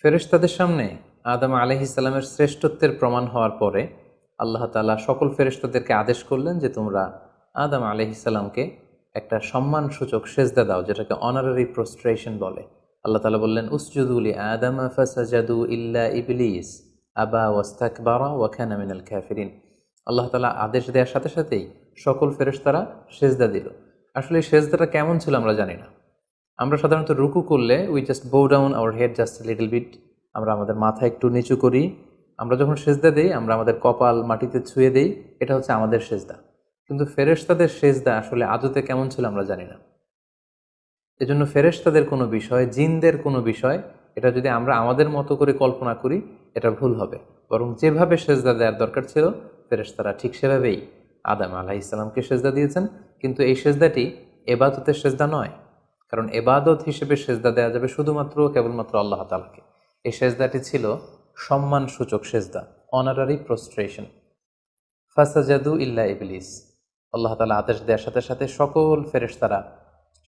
ফেরেশতাদের সামনে আদম আলাইহিস সালামের শ্রেষ্ঠত্বের প্রমাণ হওয়ার পরে আল্লাহ তাআলা সকল ফেরেশতাদেরকে আদেশ করলেন যে তোমরা আদম আলাইহিস সালামকে একটা সম্মানসূচক সেজদা দাও, যেটাকে অনারারি প্রোস্ট্রেশন বলে। আল্লাহ তাআলা বললেন উসজুদু লি আদম ফাসাজাদু ইল্লা ইবলিস আবা ওয়াস্তাকবারা ওয়া কানা মিনাল কাফিরিন। আল্লাহ তাআলা আদেশ দেওয়ার সাথে সাথেই সকল ফেরেশতারা সেজদা দিল। আসলে এই সেজদাটা কেমন ছিল আমরা জানি না। আমরা সাধারণত রুকু করলে we just bow down our head just little bit, আমরা আমাদের মাথা একটু নিচু করি। আমরা যখন সেজদা দেই আমরা আমাদের কপাল মাটিতে ছুঁয়ে দেই, এটা হচ্ছে আমাদের সেজদা। কিন্তু ফেরেশতাদের সেজদা আসলে আদতে কেমন ছিল আমরা জানি না। এজন্য ফেরেশতাদের কোনো বিষয়, জিনদের কোনো বিষয়, এটা যদি আমরা আমাদের মতো করে কল্পনা করি এটা ভুল হবে। বরং যেভাবে সেজদা দেওয়ার দরকার ছিল ফেরেশতারা ঠিক সেভাবেই আদম আলাইহিস সালামকে সেজদা দিয়েছেন। কিন্তু এই সেজদাটি এবাদতের সেজদা নয়, কারণ এবাদত হিসেবে সেজদা দেওয়া যাবে শুধুমাত্র কেবলমাত্র আল্লাহ তাআলাকে। এই সেজদাটি ছিল সম্মানসূচক সেজদা, অনারারি প্রোস্ট্রেশন। ফাসাজাদু ইল্লা ইবলিস, আল্লাহ তাআলা আদেশ দেওয়ার সাথে সাথে সকল ফেরেশতারা